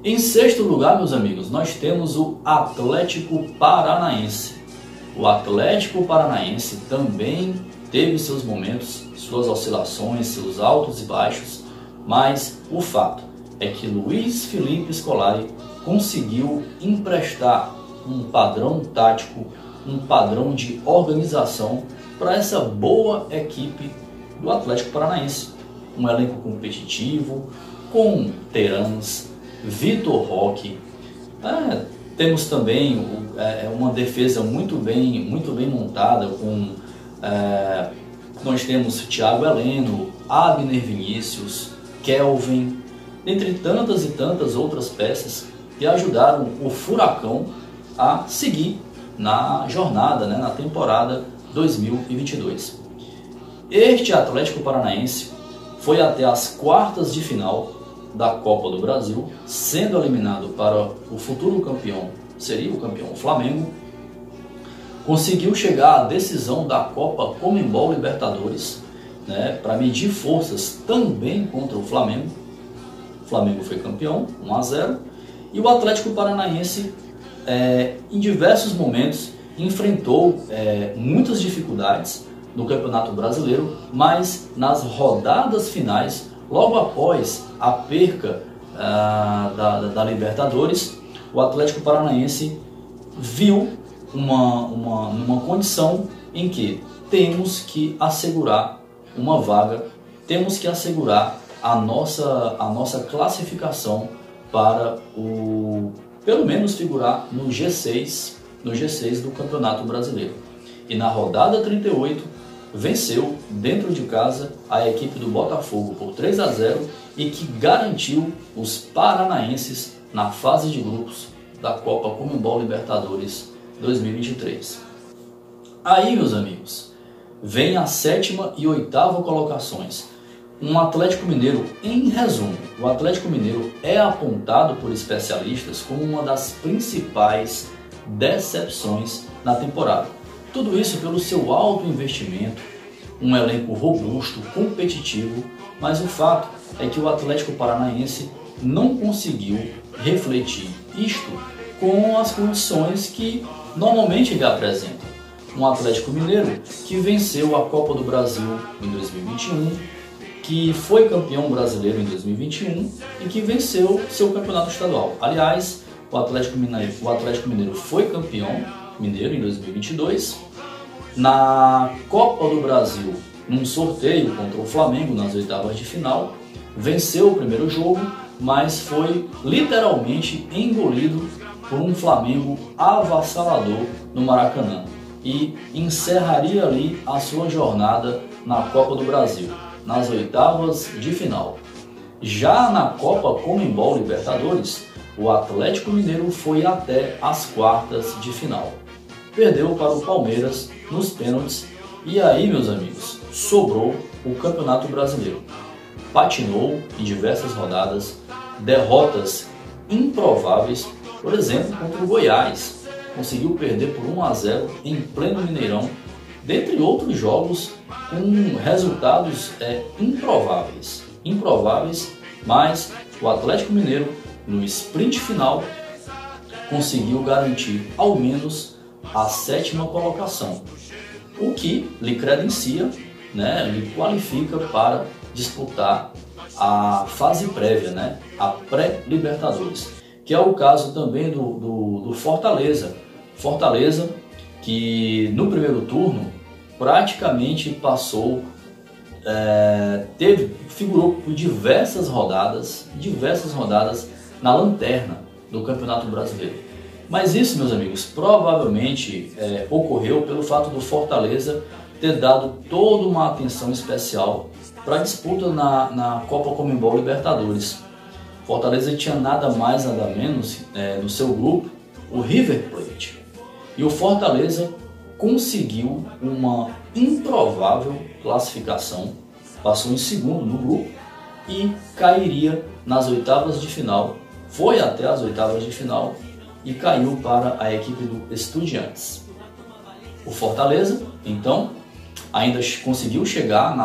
Em sexto lugar, meus amigos, nós temos o Atlético Paranaense. O Atlético Paranaense também teve seus momentos, suas oscilações, seus altos e baixos, mas o fato é que Luiz Felipe Scolari conseguiu emprestar um padrão tático, um padrão de organização para essa boa equipe do Atlético Paranaense. Um elenco competitivo, com Terans, Vitor Roque. Temos também uma defesa muito bem montada, nós temos Thiago Heleno, Abner Vinícius, Kelvin, entre tantas e tantas outras peças que ajudaram o Furacão a seguir na jornada, na temporada 2022. Este Atlético Paranaense foi até as quartas de final da Copa do Brasil, sendo eliminado para o futuro campeão, seria o campeão Flamengo. Conseguiu chegar à decisão da Copa Conmebol Libertadores, para medir forças também contra o Flamengo. O Flamengo foi campeão, 1-0, e o Atlético Paranaense, em diversos momentos, enfrentou muitas dificuldades no Campeonato Brasileiro, mas nas rodadas finais, logo após a perca da Libertadores, o Atlético Paranaense viu uma condição em que temos que assegurar uma vaga, temos que assegurar a nossa classificação para pelo menos figurar no G6 do Campeonato Brasileiro. E na rodada 38 venceu dentro de casa a equipe do Botafogo por 3-0 e que garantiu os paranaenses na fase de grupos da Copa Conmebol Libertadores 2023. Aí, meus amigos, vem a sétima e oitava colocações. Um Atlético Mineiro, em resumo, o Atlético Mineiro é apontado por especialistas como uma das principais decepções na temporada. Tudo isso pelo seu alto investimento, um elenco robusto, competitivo, mas o fato é que o Atlético Paranaense não conseguiu refletir isto com as condições que normalmente ele apresenta. Um Atlético Mineiro que venceu a Copa do Brasil em 2021, que foi campeão brasileiro em 2021 e que venceu seu campeonato estadual. Aliás, o Atlético Mineiro foi campeão mineiro em 2022. Na Copa do Brasil, num sorteio contra o Flamengo nas oitavas de final, venceu o primeiro jogo, mas foi literalmente engolido por um Flamengo avassalador no Maracanã e encerraria ali a sua jornada na Copa do Brasil, nas oitavas de final. Já na Copa Conmebol Libertadores, o Atlético Mineiro foi até as quartas de final. Perdeu para o Palmeiras nos pênaltis e aí, meus amigos, sobrou o Campeonato Brasileiro. Patinou em diversas rodadas, derrotas improváveis, por exemplo, contra o Goiás. Conseguiu perder por 1-0 em pleno Mineirão, dentre outros jogos com resultados improváveis, mas o Atlético Mineiro, no sprint final, conseguiu garantir ao menos a sétima colocação, o que lhe credencia, lhe qualifica para disputar a fase prévia, a pré-Libertadores, que é o caso também do Fortaleza. Fortaleza, que no primeiro turno praticamente passou, figurou por diversas rodadas na lanterna do Campeonato Brasileiro. Mas isso, meus amigos, provavelmente ocorreu pelo fato do Fortaleza ter dado toda uma atenção especial para a disputa na Copa Conmebol Libertadores. Fortaleza tinha nada mais, nada menos no seu grupo o River Plate. E o Fortaleza conseguiu uma improvável classificação, passou em segundo no grupo e cairia nas oitavas de final, foi até as oitavas de final e caiu para a equipe do Estudiantes. O Fortaleza, então, ainda conseguiu chegar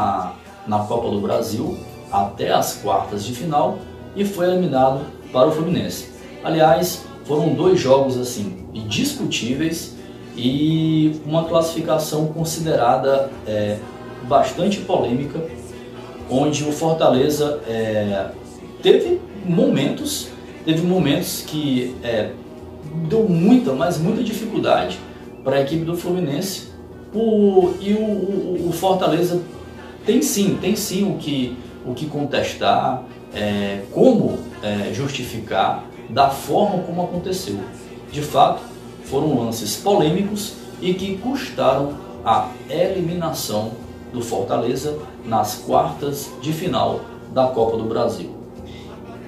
na Copa do Brasil até as quartas de final e foi eliminado para o Fluminense. Aliás, foram dois jogos assim indiscutíveis e uma classificação considerada bastante polêmica, onde o Fortaleza teve momentos que deu muita, mas muita dificuldade para a equipe do Fluminense. O Fortaleza tem sim o que contestar, como justificar da forma como aconteceu. De fato, foram lances polêmicos e que custaram a eliminação do Fortaleza nas quartas de final da Copa do Brasil.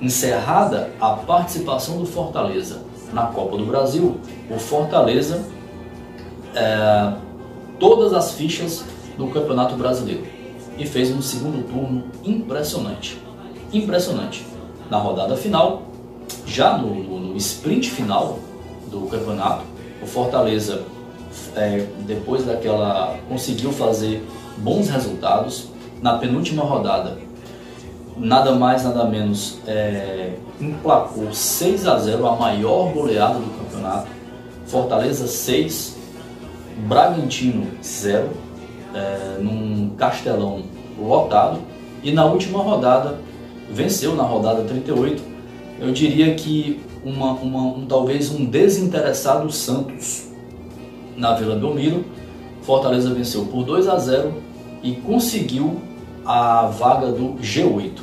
Encerrada a participação do Fortaleza na Copa do Brasil, o Fortaleza todas as fichas do Campeonato Brasileiro e fez um segundo turno impressionante. Na rodada final, já no sprint final do campeonato, o Fortaleza depois daquela conseguiu fazer bons resultados. Na penúltima rodada, nada mais nada menos, emplacou 6-0, a maior goleada do campeonato. Fortaleza 6, Bragantino 0, num Castelão lotado. E na última rodada, venceu na rodada 38, eu diria que talvez um desinteressado Santos na Vila Belmiro. Fortaleza venceu por 2-0 e conseguiu a vaga do G8.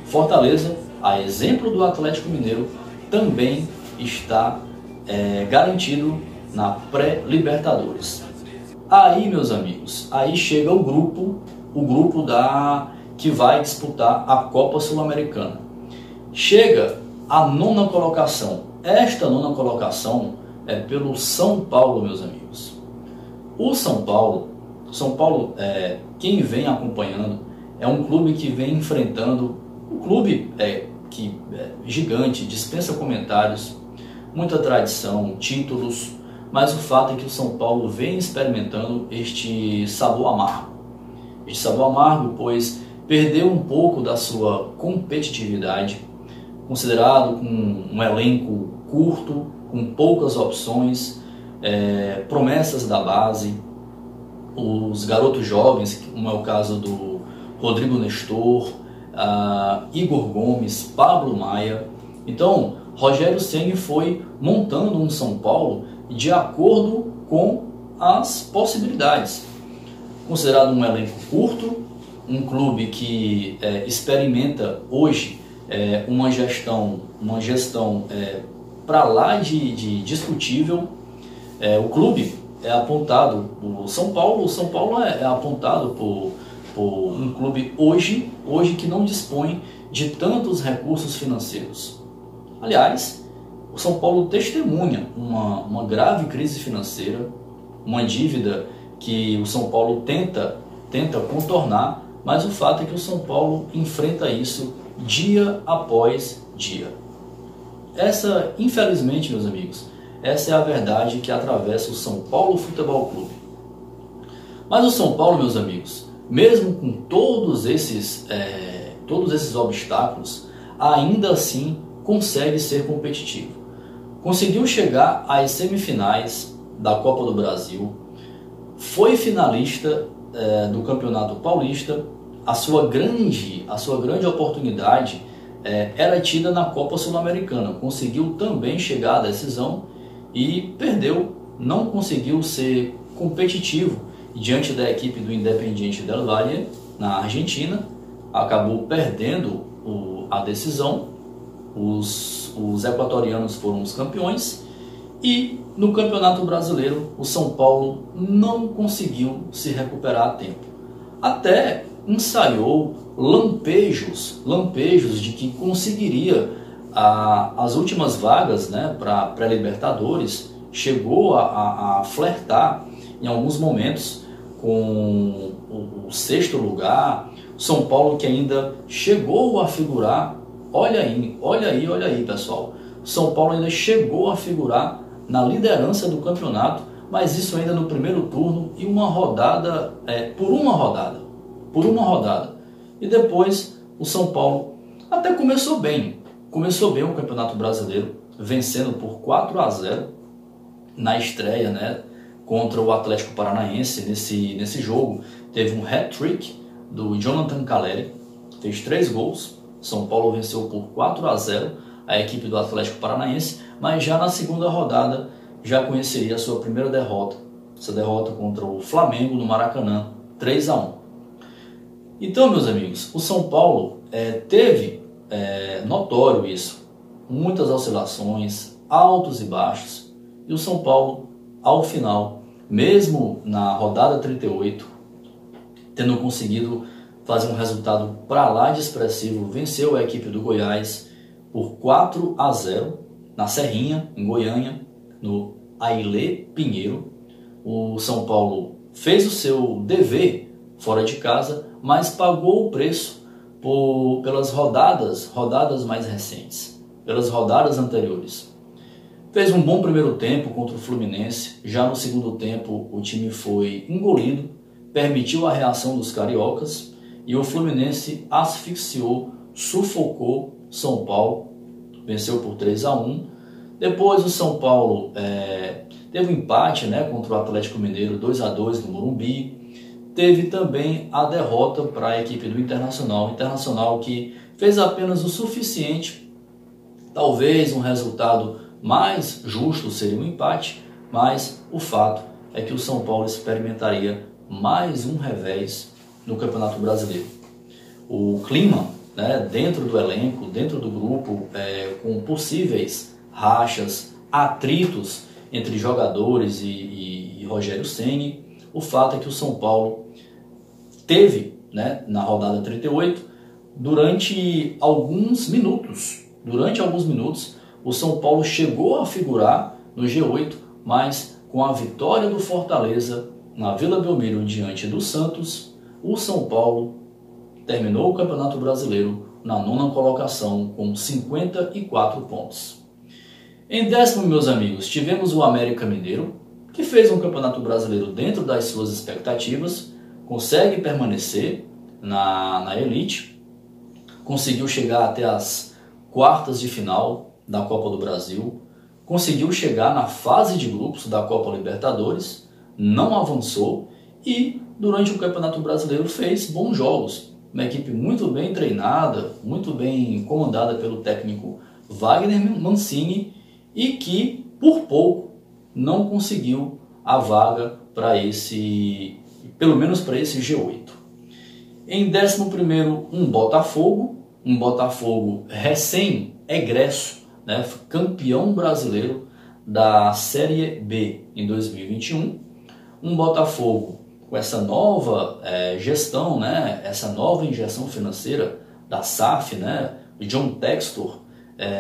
Fortaleza, a exemplo do Atlético Mineiro, também está garantido na pré-Libertadores. Aí, meus amigos, aí chega o grupo que vai disputar a Copa Sul-Americana. Chega a 9ª colocação. Esta 9ª colocação é pelo São Paulo, meus amigos. O São Paulo, quem vem acompanhando, é um clube que vem enfrentando, um clube gigante, dispensa comentários, muita tradição, títulos, mas o fato é que o São Paulo vem experimentando este sabor amargo. Este sabor amargo, pois perdeu um pouco da sua competitividade, considerado com um elenco curto, com poucas opções, promessas da base, os garotos jovens, como é o caso do Rodrigo Nestor, Igor Gomes, Pablo Maia. Então, Rogério Ceni foi montando um São Paulo de acordo com as possibilidades. Considerado um elenco curto, um clube que experimenta hoje uma gestão para lá de discutível. O clube é apontado, o São Paulo é apontado por um clube hoje que não dispõe de tantos recursos financeiros. Aliás, o São Paulo testemunha uma grave crise financeira, uma dívida que o São Paulo tenta contornar, mas o fato é que o São Paulo enfrenta isso dia após dia. Essa, infelizmente, meus amigos, essa é a verdade que atravessa o São Paulo Futebol Clube. Mas o São Paulo, meus amigos, mesmo com todos esses obstáculos, ainda assim consegue ser competitivo. Conseguiu chegar às semifinais da Copa do Brasil, foi finalista do Campeonato Paulista. A sua grande oportunidade era tida na Copa Sul-Americana. Conseguiu também chegar à decisão e perdeu, não conseguiu ser competitivo diante da equipe do Independiente del Valle na Argentina, acabou perdendo a decisão. Os equatorianos foram os campeões e no Campeonato Brasileiro o São Paulo não conseguiu se recuperar a tempo. Até ensaiou lampejos de que conseguiria as últimas vagas, né, para pré-Libertadores. Chegou a flertar em alguns momentos com o 6º lugar. São Paulo que ainda chegou a figurar, olha aí pessoal, São Paulo ainda chegou a figurar na liderança do campeonato, mas isso ainda no primeiro turno e por uma rodada. E depois o São Paulo até começou bem, começou bem o Campeonato Brasileiro, vencendo por 4-0 na estreia, né, contra o Atlético Paranaense. Nesse jogo teve um hat-trick do Jonathan Calleri, fez 3 gols. São Paulo venceu por 4-0 a equipe do Atlético Paranaense, mas já na segunda rodada já conheceria a sua primeira derrota, essa derrota contra o Flamengo no Maracanã, 3-1. Então, meus amigos, o São Paulo teve notório isso, muitas oscilações, altos e baixos, e o São Paulo, ao final, mesmo na rodada 38, tendo conseguido fazer um resultado para lá de expressivo, venceu a equipe do Goiás por 4-0 na Serrinha, em Goiânia, no Ailê Pinheiro. O São Paulo fez o seu dever fora de casa, mas pagou o preço pelas rodadas mais recentes, pelas rodadas anteriores. Fez um bom primeiro tempo contra o Fluminense, já no segundo tempo o time foi engolido, permitiu a reação dos cariocas e o Fluminense asfixiou, sufocou São Paulo, venceu por 3-1. Depois o São Paulo teve um empate, né, contra o Atlético Mineiro, 2-2 no Morumbi. Teve também a derrota para a equipe do Internacional que fez apenas o suficiente. Talvez um resultado mais justo seria um empate, mas o fato é que o São Paulo experimentaria mais um revés no Campeonato Brasileiro. O clima, né, dentro do elenco, dentro do grupo, com possíveis rachas, atritos entre jogadores e Rogério Ceni, o fato é que o São Paulo teve, né, na rodada 38, durante alguns minutos, o São Paulo chegou a figurar no G8, mas com a vitória do Fortaleza na Vila Belmiro diante do Santos, o São Paulo terminou o Campeonato Brasileiro na 9ª colocação com 54 pontos. Em 10º, meus amigos, tivemos o América Mineiro, que fez um Campeonato Brasileiro dentro das suas expectativas, consegue permanecer na elite, conseguiu chegar até as quartas de final da Copa do Brasil, conseguiu chegar na fase de grupos da Copa Libertadores, não avançou e durante o Campeonato Brasileiro fez bons jogos. Uma equipe muito bem treinada, muito bem comandada pelo técnico Wagner Mancini e que por pouco não conseguiu a vaga pelo menos para esse G8. Em 11º, um Botafogo recém-egresso, né, campeão brasileiro da Série B em 2021. Um Botafogo com essa nova gestão, né, essa nova injeção financeira da SAF, né, John Textor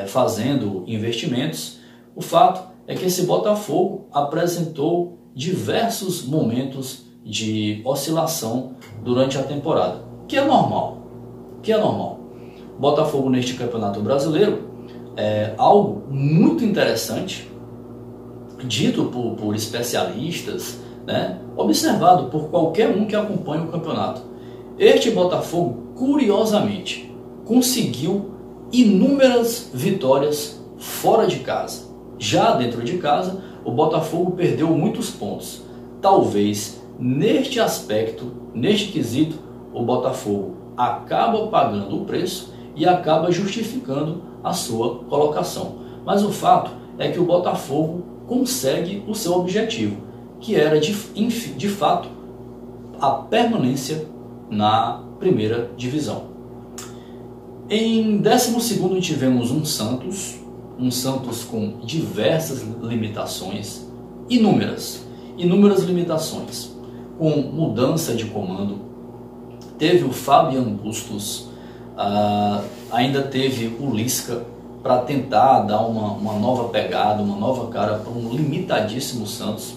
fazendo investimentos. O fato é que esse Botafogo apresentou diversos momentos de oscilação durante a temporada, que é normal. Botafogo neste Campeonato Brasileiro é algo muito interessante, dito por especialistas, né, observado por qualquer um que acompanha o campeonato. Este Botafogo, curiosamente, conseguiu inúmeras vitórias fora de casa. Já dentro de casa, o Botafogo perdeu muitos pontos. Talvez neste aspecto, neste quesito, o Botafogo acaba pagando o preço e acaba justificando a sua colocação. Mas o fato é que o Botafogo consegue o seu objetivo, que era de fato a permanência na primeira divisão. Em 12º tivemos um Santos com diversas limitações, inúmeras limitações, com mudança de comando. Teve o Fabian Bustos, ainda teve o Lisca para tentar dar uma nova pegada, uma nova cara para um limitadíssimo Santos,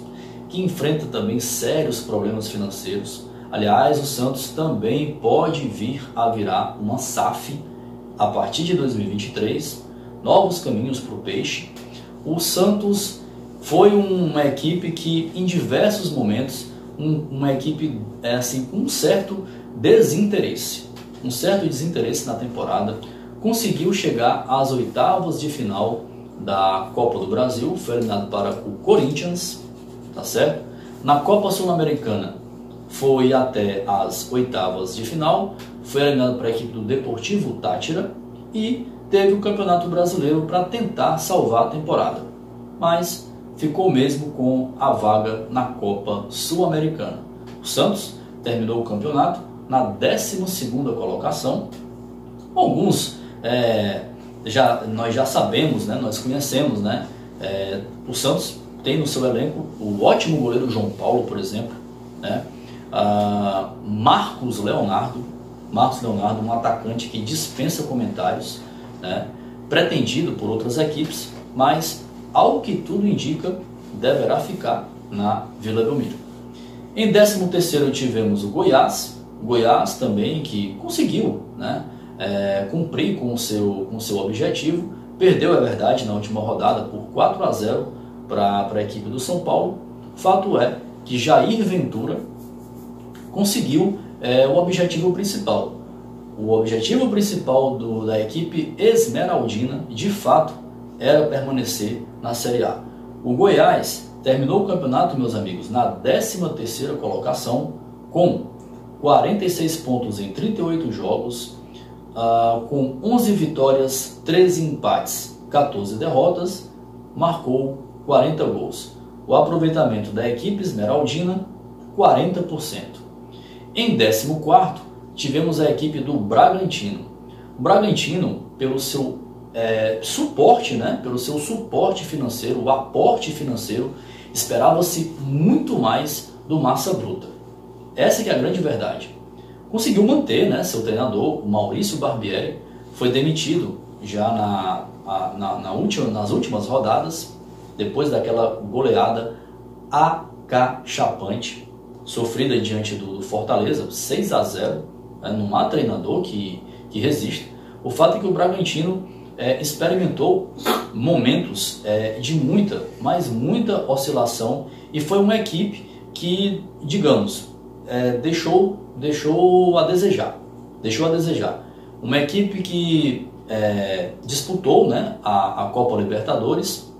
que enfrenta também sérios problemas financeiros. Aliás, o Santos também pode vir a virar uma SAF a partir de 2023, novos caminhos para o peixe. O Santos foi uma equipe que, em diversos momentos, uma equipe com um certo desinteresse na temporada, conseguiu chegar às oitavas de final da Copa do Brasil, foi eliminado para o Corinthians, tá certo? Na Copa Sul-Americana foi até as oitavas de final, foi eliminado para a equipe do Deportivo Táchira e teve o Campeonato Brasileiro para tentar salvar a temporada, mas ficou mesmo com a vaga na Copa Sul-Americana. O Santos terminou o campeonato na 12ª colocação. Alguns nós já sabemos, né, nós conhecemos, né, o Santos tem no seu elenco o ótimo goleiro João Paulo, por exemplo, né, Marcos Leonardo, um atacante que dispensa comentários, né, pretendido por outras equipes, mas ao que tudo indica deverá ficar na Vila Belmiro. Em 13º tivemos o Goiás também, que conseguiu, né, cumprir com o seu objetivo. Perdeu, é verdade, na última rodada por 4-0 para a equipe do São Paulo. Fato é que Jair Ventura conseguiu o objetivo principal. O objetivo principal da equipe esmeraldina, de fato, era permanecer na Série A. O Goiás terminou o campeonato, meus amigos, na 13ª colocação, com 46 pontos em 38 jogos, com 11 vitórias, 13 empates, 14 derrotas, marcou 40 gols. O aproveitamento da equipe esmeraldina, 40%. Em 14º, tivemos a equipe do Bragantino. O Bragantino, pelo seu suporte, né, pelo seu suporte financeiro, o aporte financeiro, esperava-se muito mais do Massa Bruta. Essa que é a grande verdade. Conseguiu manter, né, seu treinador, o Maurício Barbieri, foi demitido já nas últimas rodadas, depois daquela goleada acachapante, sofrida diante do Fortaleza, 6-0, né, não há treinador que resista. O fato é que o Bragantino experimentou momentos de muita oscilação e foi uma equipe que, digamos, deixou a desejar. Uma equipe que disputou, né, a Copa Libertadores,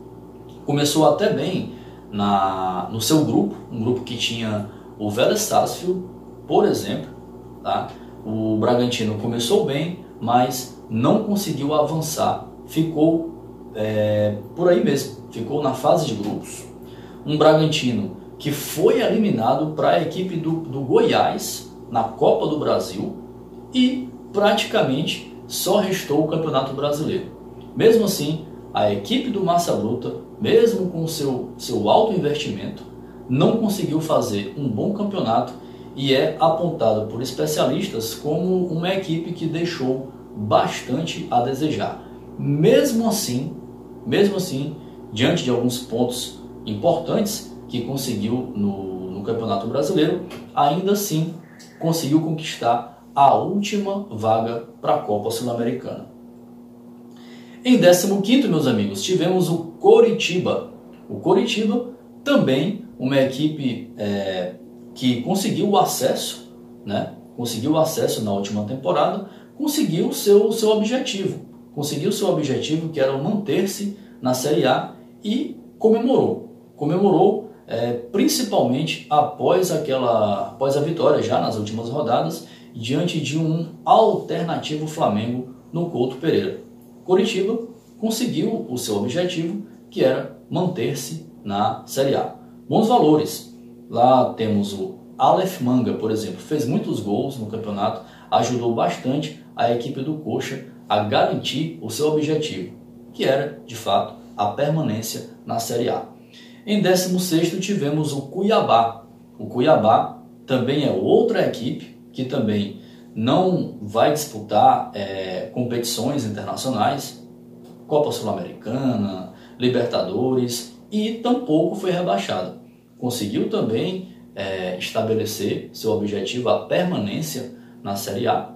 começou até bem no seu grupo, um grupo que tinha o Vélez Sarsfield, por exemplo, tá? O Bragantino começou bem, mas não conseguiu avançar, ficou por aí mesmo, ficou na fase de grupos. Um Bragantino que foi eliminado para a equipe do Goiás na Copa do Brasil e praticamente só restou o Campeonato Brasileiro. Mesmo assim, a equipe do Massa Bruta, mesmo com o seu alto investimento, não conseguiu fazer um bom campeonato e é apontado por especialistas como uma equipe que deixou bastante a desejar. Mesmo assim, diante de alguns pontos importantes que conseguiu no Campeonato Brasileiro, ainda assim conseguiu conquistar a última vaga para a Copa Sul-Americana. Em 15º, meus amigos, tivemos o Coritiba. O Coritiba também uma equipe que conseguiu o acesso, né? Conseguiu o acesso na última temporada, conseguiu o seu objetivo. Conseguiu seu objetivo, que era manter-se na Série A, e comemorou principalmente após a vitória já nas últimas rodadas, diante de um alternativo Flamengo no Couto Pereira. Coritiba conseguiu o seu objetivo, que era manter-se na Série A. Bons valores. Lá temos o Aleph Manga, por exemplo, fez muitos gols no campeonato, ajudou bastante a equipe do Coxa a garantir o seu objetivo, que era, de fato, a permanência na Série A. Em 16º tivemos o Cuiabá. O Cuiabá também é outra equipe que também não vai disputar competições internacionais, Copa Sul-Americana, Libertadores, e tampouco foi rebaixada. Conseguiu também estabelecer seu objetivo, a permanência na Série A.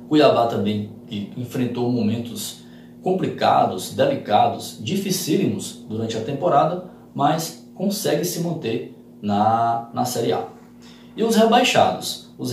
Cuiabá também que enfrentou momentos complicados, delicados, dificílimos durante a temporada, mas consegue se manter na Série A. E os rebaixados? O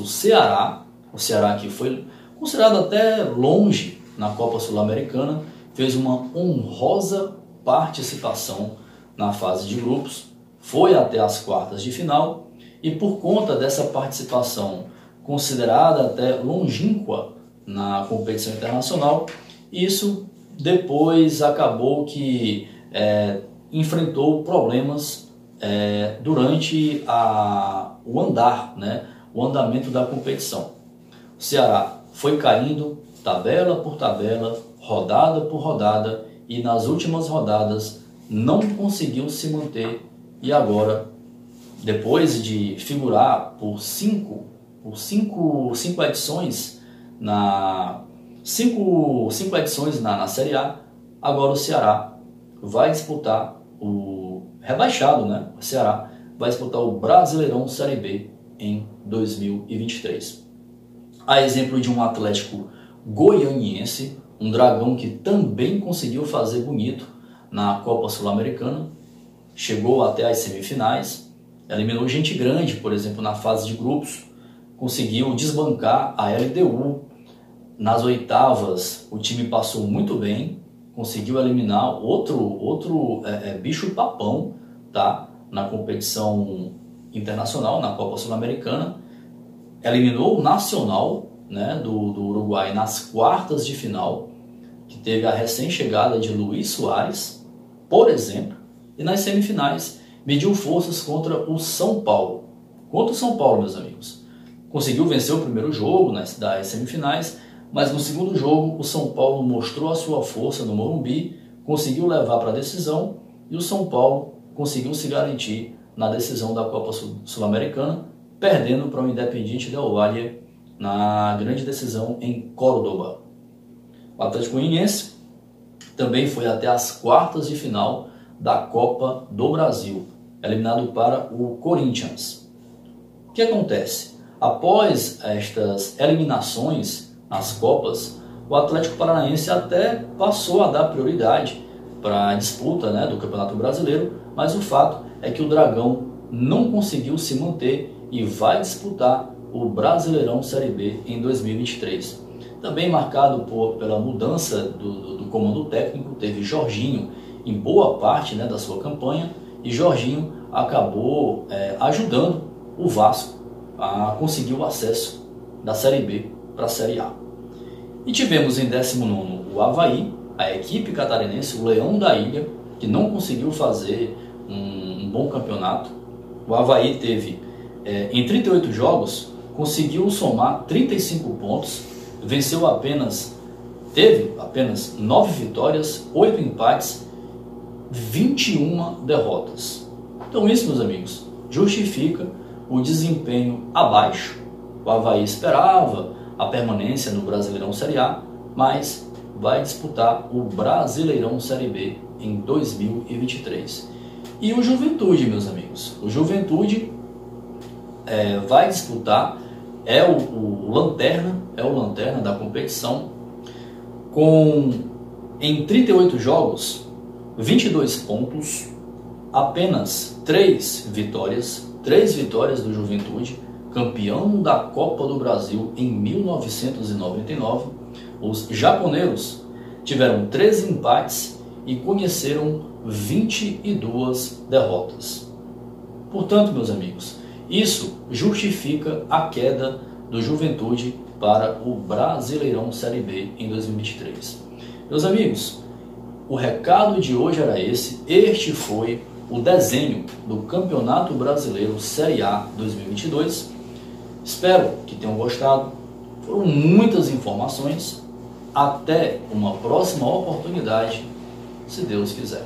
Ceará que foi considerado até longe na Copa Sul-Americana, fez uma honrosa participação na fase de grupos, foi até as quartas de final e por conta dessa participação considerada até longínqua na competição internacional, isso depois acabou que enfrentou problemas durante o andamento da competição. O Ceará foi caindo tabela por tabela, rodada por rodada, e nas últimas rodadas não conseguiu se manter, e agora, depois de figurar por cinco edições cinco edições na Série A, agora o Ceará vai disputar o rebaixado, né? O Ceará vai disputar o Brasileirão Série B em 2023. A exemplo de um Atlético Goianiense, um Dragão que também conseguiu fazer bonito na Copa Sul-Americana, chegou até as semifinais, eliminou gente grande, por exemplo, na fase de grupos, conseguiu desbancar a LDU. Nas oitavas o time passou muito bem, conseguiu eliminar outro bicho papão, tá? Na competição internacional, na Copa Sul-Americana, eliminou o Nacional, né, do Uruguai nas quartas de final, que teve a recém-chegada de Luis Soares, por exemplo, e nas semifinais mediu forças contra o São Paulo. Contra o São Paulo, meus amigos. Conseguiu vencer o primeiro jogo das semifinais, mas no segundo jogo o São Paulo mostrou a sua força no Morumbi, conseguiu levar para a decisão e o São Paulo conseguiu se garantir na decisão da Copa Sul-Americana, perdendo para o Independiente del Valle na grande decisão em Córdoba. O Atlético Goianiense também foi até as quartas de final da Copa do Brasil, eliminado para o Corinthians. O que acontece? Após estas eliminações nas Copas, o Atlético Paranaense até passou a dar prioridade para a disputa, né, do Campeonato Brasileiro, mas o fato é que o Dragão não conseguiu se manter e vai disputar o Brasileirão Série B em 2023. Também marcado pela mudança do comando técnico, teve Jorginho em boa parte, né, da sua campanha, e Jorginho acabou ajudando o Vasco a conseguir o acesso da Série B para a Série A. E tivemos em 19º o Avaí, a equipe catarinense, o Leão da Ilha, que não conseguiu fazer um bom campeonato. O Avaí teve, em 38 jogos, conseguiu somar 35 pontos, teve apenas 9 vitórias, 8 empates, 21 derrotas. Então isso, meus amigos, justifica o desempenho abaixo. O Avaí esperava a permanência no Brasileirão Série A, mas vai disputar o Brasileirão Série B em 2023. E o Juventude, meus amigos, o Juventude vai disputar, o lanterna da competição, em 38 jogos, 22 pontos, apenas 3 vitórias do Juventude, campeão da Copa do Brasil em 1999. Os japoneiros tiveram 13 empates e conheceram 22 derrotas. Portanto, meus amigos, isso justifica a queda do Juventude para o Brasileirão Série B em 2023. Meus amigos, o recado de hoje era esse. Este foi o desenho do Campeonato Brasileiro Série A 2022. Espero que tenham gostado. Foram muitas informações. Até uma próxima oportunidade, se Deus quiser.